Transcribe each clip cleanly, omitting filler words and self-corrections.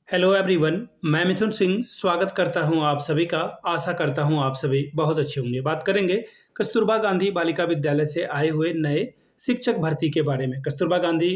Hello everyone. मैं मिथुन सिंह स्वागत करता हूं आप सभी का। आशा करता हूं आप सभी बहुत अच्छे होंगे। बात करेंगे कस्तूरबा गांधी बालिका विद्यालय से आए हुए नए शिक्षक भर्ती के बारे में। कस्तूरबा गांधी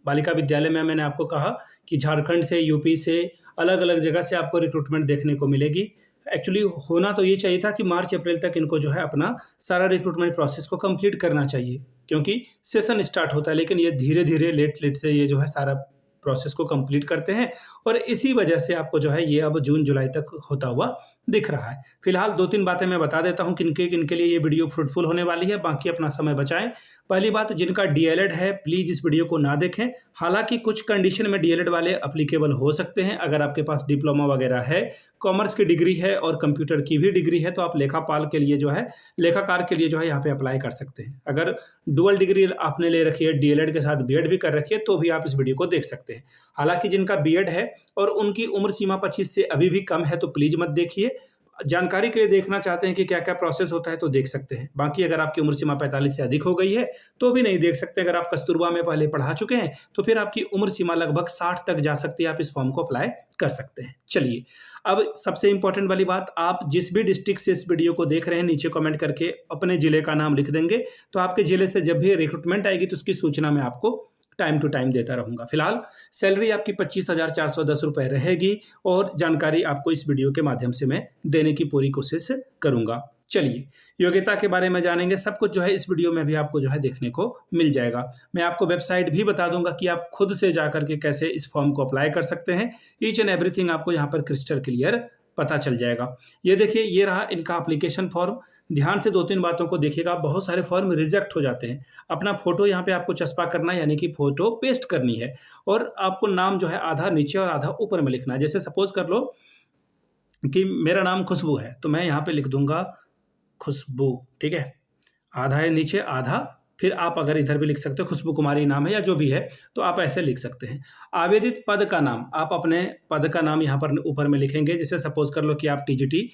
बालिका विद्यालय में मैंने आपको कहा कि झारखंड से, यूपी से, अलग अलग जगह से आपको रिक्रूटमेंट देखने को मिलेगी। एक्चुअली होना तो ये चाहिए था कि मार्च अप्रैल तक इनको जो है अपना सारा रिक्रूटमेंट प्रोसेस को कंप्लीट करना चाहिए, क्योंकि सेशन स्टार्ट होता है। लेकिन ये धीरे धीरे लेट लेट से ये जो है सारा प्रोसेस को कंप्लीट करते हैं, और इसी वजह से आपको जो है ये अब जून जुलाई तक होता हुआ दिख रहा है। फिलहाल 2-3 बातें मैं बता देता हूं किनके किनके लिए ये वीडियो फ्रूटफुल होने वाली है, बाकी अपना समय बचाएं। पहली बात, जिनका डीएलएड है प्लीज इस वीडियो को ना देखें। हालांकि कुछ कंडीशन में डीएलएड वाले अप्लीकेबल हो सकते हैं। अगर आपके पास डिप्लोमा वगैरह है, कॉमर्स की डिग्री है और कंप्यूटर की भी डिग्री है, तो आप लेखापाल के लिए जो है, लेखाकार के लिए जो है यहाँ पे अप्लाई कर सकते हैं। अगर डुअल डिग्री आपने ले रखी है, डीएलएड के साथ बीएड भी कर रखी है, तो भी आप इस वीडियो को देख सकते हैं। हालांकि जिनका बीएड है और उनकी उम्र सीमा 25 से अभी भी कम है, तो प्लीज मत देखिए। जानकारी के लिए देखना चाहते हैं कि क्या क्या प्रोसेस होता है तो देख सकते हैं। बाकी अगर आपकी उम्र सीमा 45 से अधिक हो गई है तो भी नहीं देख सकते। अगर आप कस्तूरबा में पहले पढ़ा चुके हैं तो फिर आपकी उम्र सीमा लगभग 60 तक जा सकती है, आप इस फॉर्म को अप्लाई कर सकते हैं। चलिए, अब सबसे इंपॉर्टेंट वाली बात, आप जिस भी डिस्ट्रिक्ट से इस वीडियो को देख रहे हैं, नीचे कमेंट करके अपने जिले का नाम लिख देंगे, तो आपके जिले से जब भी रिक्रूटमेंट आएगी तो उसकी सूचना मैं आपको टाइम टू टाइम देता रहूंगा। फिलहाल सैलरी आपकी 25,410 रुपए रहेगी, और जानकारी आपको इस वीडियो के माध्यम से मैं देने की पूरी कोशिश करूंगा। चलिए, योग्यता के बारे में जानेंगे। सब कुछ जो है इस वीडियो में भी आपको जो है देखने को मिल जाएगा। मैं आपको वेबसाइट भी बता दूंगा कि आप खुद से जाकर के कैसे इस फॉर्म को अप्लाई कर सकते हैं। ईच एंड एवरीथिंग आपको यहाँ पर क्रिस्टल क्लियर पता चल जाएगा। ये देखिए, ये रहा इनका एप्लीकेशन फॉर्म। ध्यान से 2-3 बातों को देखिएगा। बहुत सारे फॉर्म रिजेक्ट हो जाते हैं। अपना फोटो यहाँ पे आपको चस्पा करना है, यानी कि फोटो पेस्ट करनी है, और आपको नाम जो है आधा नीचे और आधा ऊपर में लिखना है। जैसे सपोज कर लो कि मेरा नाम खुशबू है, तो मैं यहाँ पे लिख दूंगा खुशबू, ठीक है। आधा है नीचे, आधा फिर आप अगर इधर भी लिख सकते हो, खुशबू कुमारी नाम है या जो भी है, तो आप ऐसे लिख सकते हैं। आवेदित पद का नाम, आप अपने पद का नाम यहाँ पर ऊपर में लिखेंगे। जैसे सपोज कर लो कि आप टीजीटी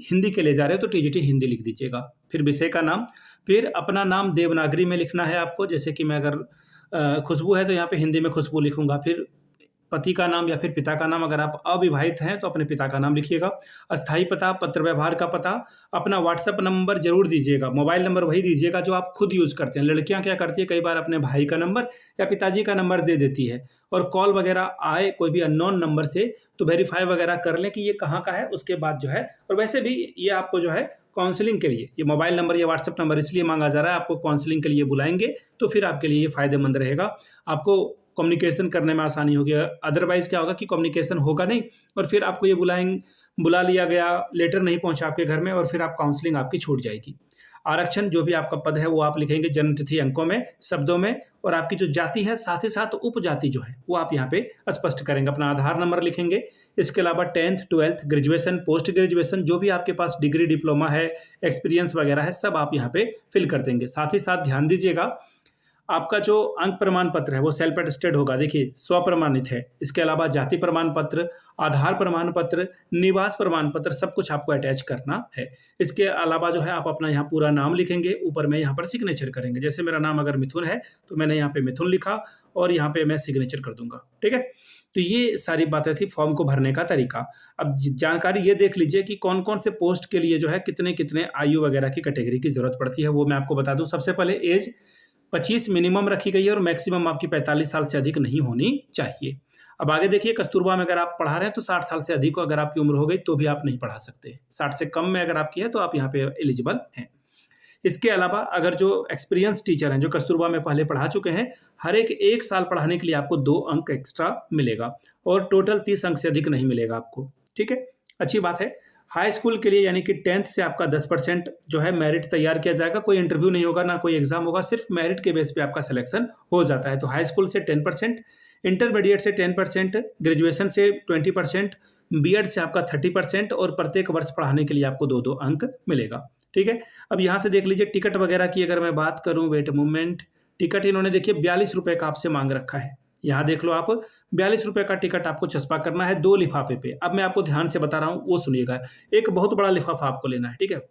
हिंदी के लिए जा रहे हो, तो टीजीटी हिंदी लिख दीजिएगा। फिर विषय का नाम, फिर अपना नाम देवनागरी में लिखना है आपको। जैसे कि मैं अगर खुशबू है तो यहाँ पे हिंदी में खुशबू लिखूंगा। फिर पति का नाम या फिर पिता का नाम, अगर आप अविवाहित हैं तो अपने पिता का नाम लिखिएगा। अस्थायी पता, पत्र व्यवहार का पता, अपना व्हाट्सएप नंबर जरूर दीजिएगा। मोबाइल नंबर वही दीजिएगा जो आप खुद यूज करते हैं। लड़कियां क्या करती है, कई बार अपने भाई का नंबर या पिताजी का नंबर दे देती है, और कॉल वगैरह आए कोई भी अननोन नंबर से तो वेरीफाई वगैरह कर लें कि ये कहाँ का है, उसके बाद जो है। और वैसे भी ये आपको जो है काउंसलिंग के लिए ये मोबाइल नंबर या व्हाट्सएप नंबर इसलिए मांगा जा रहा है, आपको काउंसलिंग के लिए बुलाएंगे तो फिर आपके लिए ये फायदेमंद रहेगा। आपको कम्युनिकेशन करने में आसानी होगी। अदरवाइज क्या होगा कि कम्युनिकेशन होगा नहीं, और फिर आपको ये बुला लिया गया, लेटर नहीं पहुंचा आपके घर में, और फिर आप काउंसलिंग आपकी छूट जाएगी। आरक्षण, जो भी आपका पद है वो आप लिखेंगे जन्म तिथि अंकों में, शब्दों में, और आपकी जो जाति है साथ ही साथ उपजाति जो है वो आप यहाँ पे स्पष्ट करेंगे। अपना आधार नंबर लिखेंगे। इसके अलावा 10th 12th graduation, post graduation, जो भी आपके पास डिग्री डिप्लोमा है, एक्सपीरियंस वगैरह है, सब आप यहाँ पे फिल कर देंगे। साथ ही साथ ध्यान दीजिएगा, आपका जो अंक प्रमाण पत्र है वो सेल्फ अटेस्टेड होगा। देखिए, स्वप्रमाणित है। इसके अलावा जाति प्रमाण पत्र, आधार प्रमाण पत्र, निवास प्रमाण पत्र, सब कुछ आपको अटैच करना है। इसके अलावा जो है आप अपना यहाँ पूरा नाम लिखेंगे, ऊपर में यहाँ पर सिग्नेचर करेंगे। जैसे मेरा नाम अगर मिथुन है तो मैंने यहाँ पे मिथुन लिखा, और यहाँ पे मैं सिग्नेचर कर दूंगा, ठीक है। तो ये सारी बातें थी फॉर्म को भरने का तरीका। अब जानकारी ये देख लीजिए कि कौन कौन से पोस्ट के लिए जो है कितने कितने आयु वगैरह की कैटेगरी की जरूरत पड़ती है, वो मैं आपको बता दूं। सबसे पहले एज 25 मिनिमम रखी गई है, और मैक्सिमम आपकी 45 साल से अधिक नहीं होनी चाहिए। अब आगे देखिए, कस्तूरबा में अगर आप पढ़ा रहे हैं तो 60 साल से अधिक को अगर आपकी उम्र हो गई तो भी आप नहीं पढ़ा सकते। 60 से कम में अगर आपकी है तो आप यहाँ पे एलिजिबल हैं। इसके अलावा अगर जो एक्सपीरियंस टीचर हैं, जो कस्तूरबा में पहले पढ़ा चुके हैं, हर एक साल पढ़ाने के लिए आपको 2 अंक एक्स्ट्रा मिलेगा, और टोटल 30 अंक से अधिक नहीं मिलेगा आपको, ठीक है। अच्छी बात है। हाई स्कूल के लिए यानी कि 10th से आपका 10% जो है मेरिट तैयार किया जाएगा। कोई इंटरव्यू नहीं होगा, ना कोई एग्जाम होगा, सिर्फ मेरिट के बेस पे आपका सिलेक्शन हो जाता है। तो हाई स्कूल से 10%, इंटरमीडिएट से 10%, ग्रेजुएशन से 20%, बीएड से आपका 30%, और प्रत्येक वर्ष पढ़ाने के लिए आपको 2-2 अंक मिलेगा, ठीक है। अब यहाँ से देख लीजिए टिकट वगैरह की अगर मैं बात करूँ, वेट मूवमेंट टिकट इन्होंने देखिए 42 रुपये का आपसे मांग रखा है। यहाँ देख लो आप, 42 रुपये का टिकट आपको चस्पा करना है 2 लिफाफे पे। अब मैं आपको ध्यान से बता रहा हूँ, वो सुनिएगा। एक बहुत बड़ा लिफाफा आपको लेना है, ठीक है,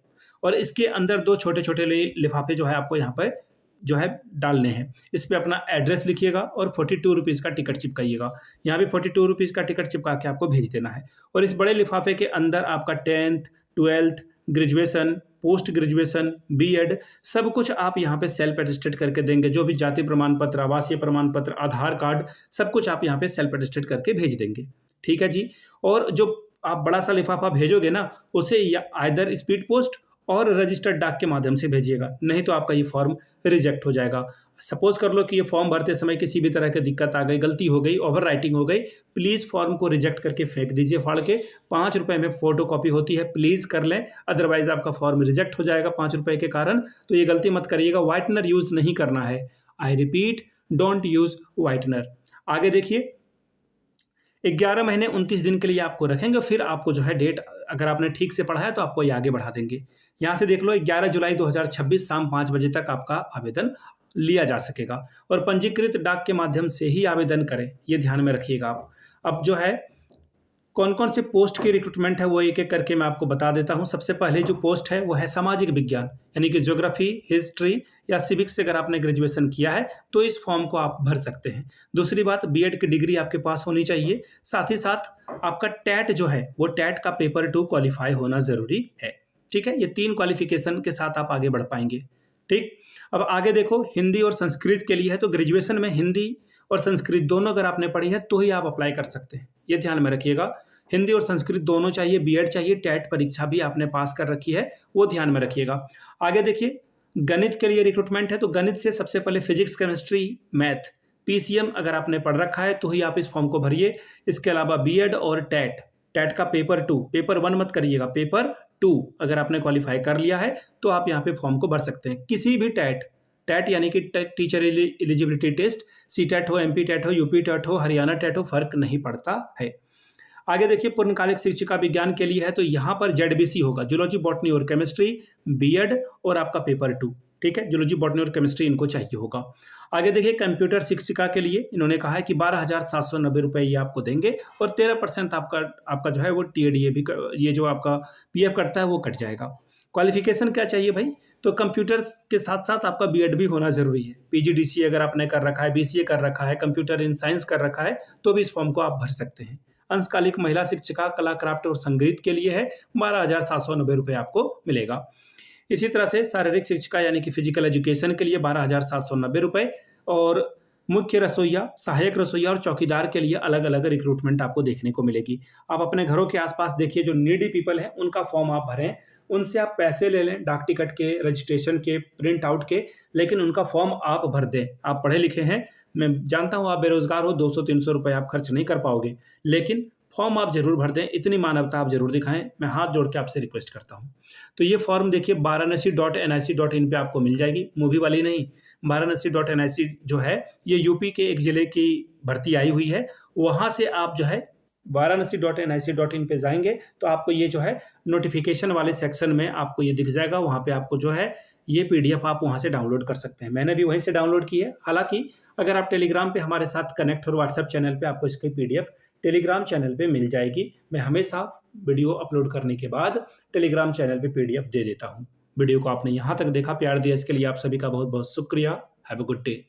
और इसके अंदर 2 छोटे छोटे लिफाफे जो है आपको यहाँ पर जो है डालने हैं। इस पे अपना एड्रेस लिखिएगा और 42 रुपीज़ का टिकट चिपकाइएगा। यहाँ भी 42 रुपीज़ का टिकट चिपका के आपको भेज देना है। और इस बड़े लिफाफे के अंदर आपका 10th, 12th, graduation, post graduation, BEd सब कुछ आप यहाँ पे सेल्फ अटेस्टेड करके देंगे। जो भी जाति प्रमाण पत्र, आवासीय प्रमाण पत्र, आधार कार्ड, सब कुछ आप यहाँ पे सेल्फ अटेस्टेड करके भेज देंगे। ठीक है जी। और जो आप बड़ा सा लिफाफा भेजोगे ना, उसे आइदर स्पीड पोस्ट और रजिस्टर्ड डाक के माध्यम से भेजिएगा, नहीं तो आपका ये फॉर्म रिजेक्ट हो जाएगा। सपोज कर लो कि ये फॉर्म भरते समय किसी भी तरह की दिक्कत आ गई, गलती हो गई, ओवर राइटिंग हो गई, प्लीज़ फॉर्म को रिजेक्ट करके फेंक दीजिए फाड़ के। 5 रुपये में फोटो कॉपी होती है, प्लीज़ कर लें, अदरवाइज आपका फॉर्म रिजेक्ट हो जाएगा 5 रुपये के कारण। तो ये गलती मत करिएगा, व्हाइटनर यूज़ नहीं करना है। I repeat, don't use whitener. आगे देखिए, 11 महीने 29 दिन के लिए आपको रखेंगे, फिर आपको जो है डेट, अगर आपने ठीक से पढ़ा है तो आपको ये आगे बढ़ा देंगे। यहाँ से देख लो, 11 जुलाई 2026 शाम 5 बजे तक आपका आवेदन लिया जा सकेगा। और पंजीकृत डाक के माध्यम से ही आवेदन करें, ये ध्यान में रखिएगा आप। अब जो है कौन कौन से पोस्ट की रिक्रूटमेंट है वो एक एक करके मैं आपको बता देता हूं। सबसे पहले जो पोस्ट है वो है सामाजिक विज्ञान, यानी कि ज्योग्राफी, हिस्ट्री या सिविक्स से अगर आपने ग्रेजुएशन किया है तो इस फॉर्म को आप भर सकते हैं। दूसरी बात, बीएड की डिग्री आपके पास होनी चाहिए। साथ ही साथ आपका टैट जो है वो टैट का पेपर 2 क्वालिफाई होना ज़रूरी है। ठीक है, ये 3 क्वालिफिकेशन के साथ आप आगे बढ़ पाएंगे। ठीक, अब आगे देखो, हिंदी और संस्कृत के लिए है तो ग्रेजुएशन में हिंदी और संस्कृत दोनों अगर आपने पढ़ी है तो ही आप अप्लाई कर सकते हैं, ये ध्यान में रखिएगा। हिंदी और संस्कृत दोनों चाहिए, बीएड चाहिए, टैट परीक्षा भी आपने पास कर रखी है, वो ध्यान में रखिएगा। आगे देखिए, गणित के लिए रिक्रूटमेंट है तो गणित से सबसे पहले फिजिक्स, केमिस्ट्री, मैथ, पीसीएम अगर आपने पढ़ रखा है तो ही आप इस फॉर्म को भरिए। इसके अलावा बीएड और टैट, टैट का पेपर 2, पेपर 1 मत करिएगा, पेपर 2 अगर आपने क्वालिफाई कर लिया है तो आप यहाँ पे फॉर्म को भर सकते हैं। किसी भी टैट यानी कि टीचर एलिजिबिलिटी टेस्ट, सीटेट हो, एमपी टेट हो, यूपी टेट हो, हरियाणा टेट हो, फर्क नहीं पड़ता है। आगे देखिए, पूर्णकालिक शिक्षिका विज्ञान के लिए है तो यहाँ पर जेडबीसी होगा, जूलॉजी, बॉटनी और केमिस्ट्री, बीएड और आपका पेपर 2। ठीक है, जूलॉजी, बॉटनी और केमिस्ट्री इनको चाहिए होगा। आगे देखिए, कंप्यूटर शिक्षिका के लिए इन्होंने कहा है कि 12,790 रुपये ये आपको देंगे और 13% आपका जो है वो टीएडीए भी, ये जो आपका पीएफ कटता है वो कट जाएगा। क्वालिफिकेशन क्या चाहिए भाई, तो कंप्यूटर के साथ साथ आपका बीएड भी होना जरूरी है। पीजीडीसीए अगर आपने कर रखा है, बीसीए कर रखा है, कंप्यूटर इन साइंस कर रखा है तो भी इस फॉर्म को आप भर सकते हैं। अंशकालिक महिला शिक्षिका कला, क्राफ्ट और संगीत के लिए है, 12,790 रुपये आपको मिलेगा। इसी तरह से शारीरिक शिक्षिका यानी कि फिजिकल एजुकेशन के लिए 12,790 रुपये और मुख्य रसोइया, सहायक रसोइया और चौकीदार के लिए अलग अलग रिक्रूटमेंट आपको देखने को मिलेगी। आप अपने घरों के आसपास देखिए, जो नीडी पीपल हैं उनका फॉर्म आप भरें, उनसे आप पैसे ले लें डाक टिकट के, रजिस्ट्रेशन के, प्रिंट आउट के, लेकिन उनका फॉर्म आप भर दें। आप पढ़े लिखे हैं, मैं जानता हूँ आप बेरोजगार हो, 200-300 रुपये आप खर्च नहीं कर पाओगे, लेकिन फॉर्म आप जरूर भर दें, इतनी मानवता आप जरूर दिखाएं, मैं हाथ जोड़ के आपसे रिक्वेस्ट करता हूं। तो ये फॉर्म देखिए varanasi.nic.in पे आपको मिल जाएगी, मूवी वाली नहीं। varanasi.nic जो है ये यूपी के एक जिले की भर्ती आई हुई है, वहां से आप जो है varanasi.nic.in पे जाएंगे तो आपको ये जो है नोटिफिकेशन वाले सेक्शन में आपको ये दिख जाएगा। वहाँ पे आपको जो है ये पीडीएफ आप वहाँ से डाउनलोड कर सकते हैं। मैंने भी वहीं से डाउनलोड की है। हालांकि अगर आप टेलीग्राम पे हमारे साथ कनेक्ट हो, व्हाट्सएप चैनल पे आपको इसकी पीडीएफ टेलीग्राम चैनल पे मिल जाएगी। मैं हमेशा वीडियो अपलोड करने के बाद टेलीग्राम चैनल पे पीडीएफ दे देता हूँ। वीडियो को आपने यहाँ तक देखा, प्यार दिया, इसके लिए आप सभी का बहुत बहुत शुक्रिया। Have a good day.